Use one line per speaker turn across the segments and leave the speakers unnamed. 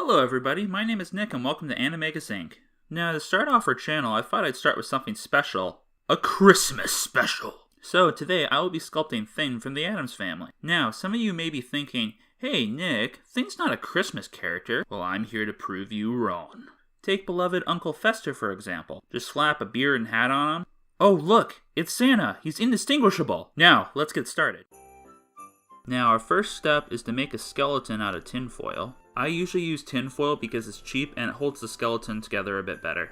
Hello everybody, my name is Nick and welcome to AnimagusInk. Now to start off our channel, I thought I'd start with something special. A Christmas special! So today I will be sculpting Thing from the Addams Family. Now, some of you may be thinking, hey Nick, Thing's not a Christmas character. Well, I'm here to prove you wrong. Take beloved Uncle Fester for example. Just slap a beard and hat on him. Oh look, it's Santa, he's indistinguishable. Now, let's get started. Now our first step is to make a skeleton out of tinfoil. I usually use tinfoil because it's cheap and it holds the skeleton together a bit better.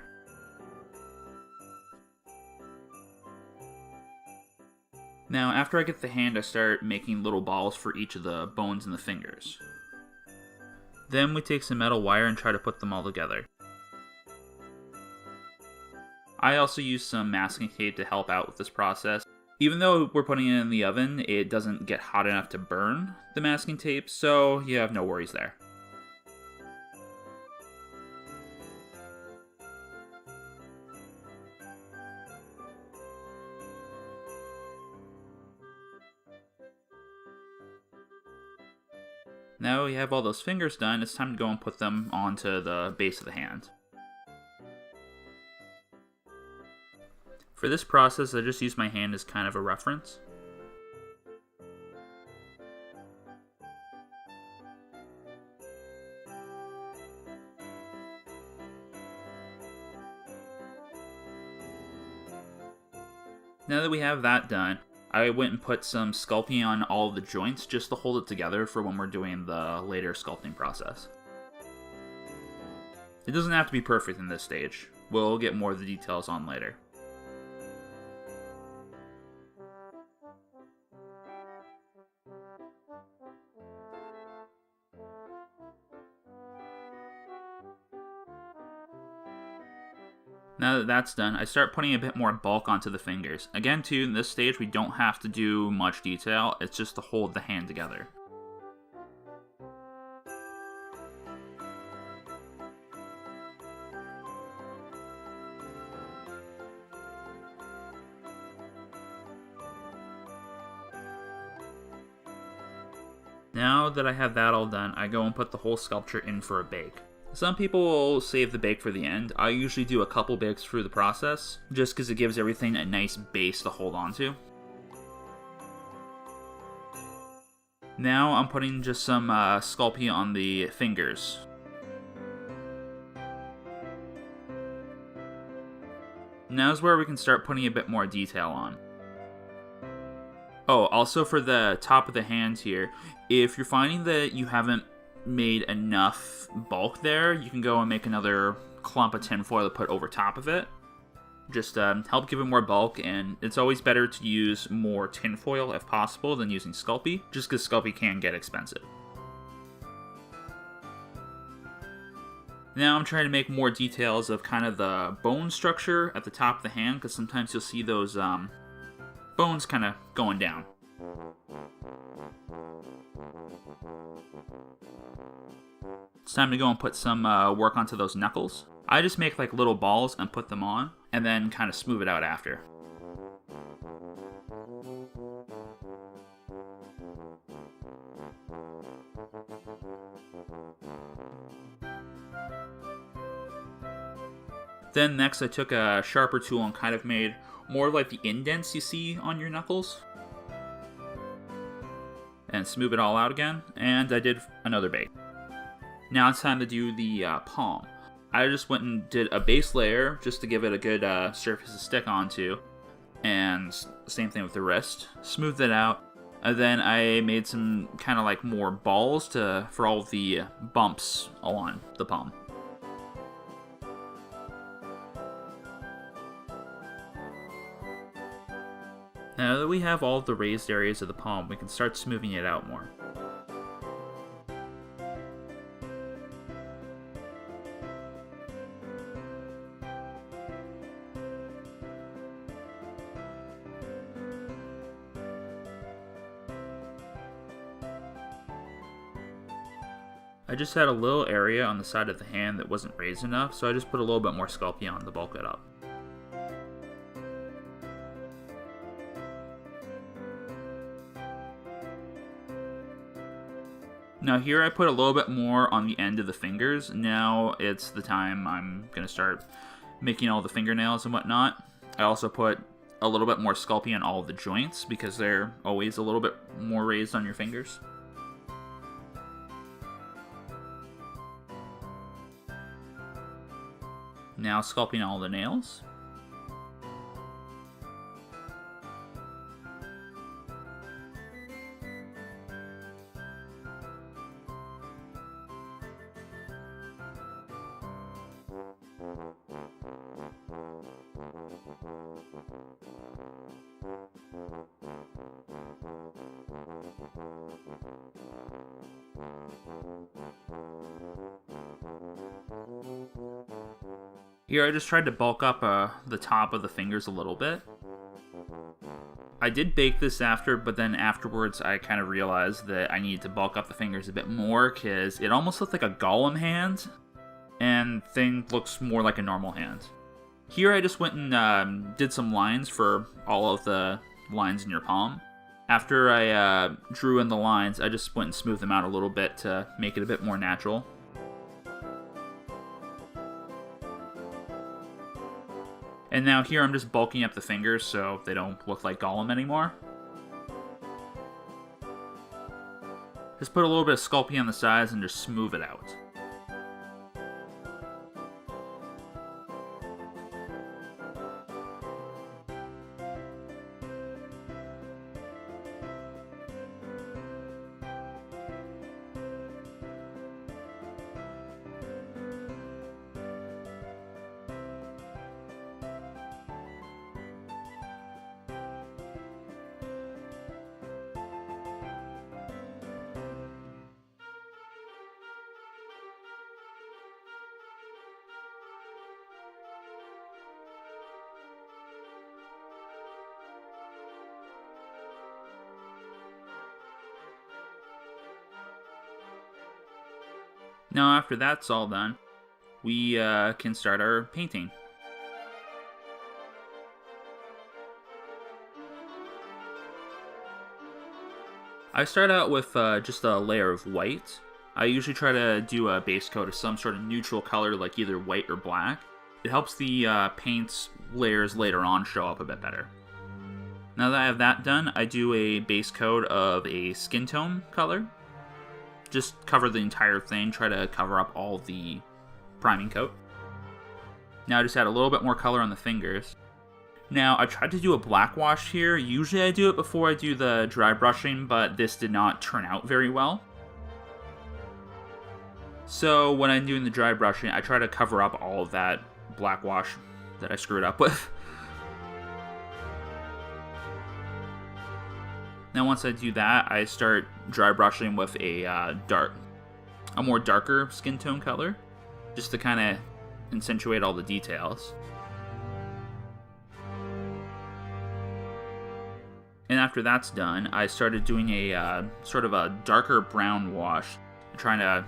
Now after I get the hand, I start making little balls for each of the bones and the fingers. Then we take some metal wire and try to put them all together. I also use some masking tape to help out with this process. Even though we're putting it in the oven, it doesn't get hot enough to burn the masking tape, so you have no worries there. Now we have all those fingers done, it's time to go and put them onto the base of the hand. For this process, I just use my hand as kind of a reference. Now that we have that done, I went and put some sculpting on all of the joints just to hold it together for when we're doing the later sculpting process. It doesn't have to be perfect in this stage. We'll get more of the details on later. Now that that's done, I start putting a bit more bulk onto the fingers. Again too, in this stage we don't have to do much detail, it's just to hold the hand together. Now that I have that all done, I go and put the whole sculpture in for a bake. Some people will save the bake for the end. I usually do a couple bakes through the process, just because it gives everything a nice base to hold on to. Now I'm putting just some sculpting on the fingers. Now is where we can start putting a bit more detail on. Oh, also for the top of the hand here, if you're finding that you haven't made enough bulk there, you can go and make another clump of tinfoil to put over top of it. Just help give it more bulk, and it's always better to use more tinfoil if possible than using Sculpey, just because Sculpey can get expensive. Now I'm trying to make more details of kind of the bone structure at the top of the hand, because sometimes you'll see those bones kind of going down. It's time to go and put some work onto those knuckles. I just make like little balls and put them on, and then kind of smooth it out after. Then next I took a sharper tool and kind of made more like the indents you see on your knuckles. And smooth it all out again, and I did another bake. Now it's time to do the palm. I just went and did a base layer just to give it a good surface to stick onto, and same thing with the wrist. Smoothed it out, and then I made some kind of like more balls for all of the bumps along the palm. Now that we have all of the raised areas of the palm, we can start smoothing it out more. I just had a little area on the side of the hand that wasn't raised enough, so I just put a little bit more Sculpey on to bulk it up. Now here I put a little bit more on the end of the fingers. Now it's the time I'm going to start making all the fingernails and whatnot. I also put a little bit more sculpting on all of the joints because they're always a little bit more raised on your fingers. Now sculpting all the nails. Here I just tried to bulk up the top of the fingers a little bit. I did bake this after, but then afterwards I kind of realized that I needed to bulk up the fingers a bit more because it almost looked like a golem hand, and thing looks more like a normal hand. Here I just went and did some lines for all of the lines in your palm. After I drew in the lines, I just went and smoothed them out a little bit to make it a bit more natural. And now here I'm just bulking up the fingers so they don't look like Gollum anymore. Just put a little bit of sculpting on the sides and just smooth it out. Now after that's all done, we can start our painting. I start out with just a layer of white. I usually try to do a base coat of some sort of neutral color like either white or black. It helps the paint layers later on show up a bit better. Now that I have that done, I do a base coat of a skin tone color. Just cover the entire thing, try to cover up all the priming coat. Now I just add a little bit more color on the fingers. Now I tried to do a black wash here. Usually I do it before I do the dry brushing, but this did not turn out very well. So when I'm doing the dry brushing, I try to cover up all of that black wash that I screwed up with. Now once I do that, I start dry brushing with a more darker skin tone color, just to kind of accentuate all the details. And after that's done, I started doing a sort of a darker brown wash, trying to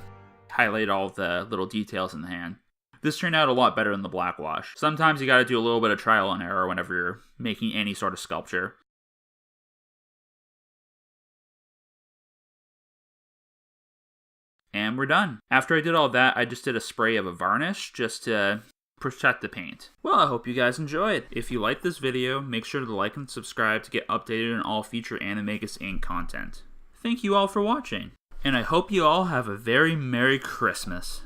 highlight all the little details in the hand. This turned out a lot better than the black wash. Sometimes you gotta do a little bit of trial and error whenever you're making any sort of sculpture. And we're done. After I did all that, I just did a spray of a varnish just to protect the paint. Well, I hope you guys enjoyed. If you liked this video, make sure to like and subscribe to get updated on all future AnimagusInk content. Thank you all for watching, and I hope you all have a very Merry Christmas.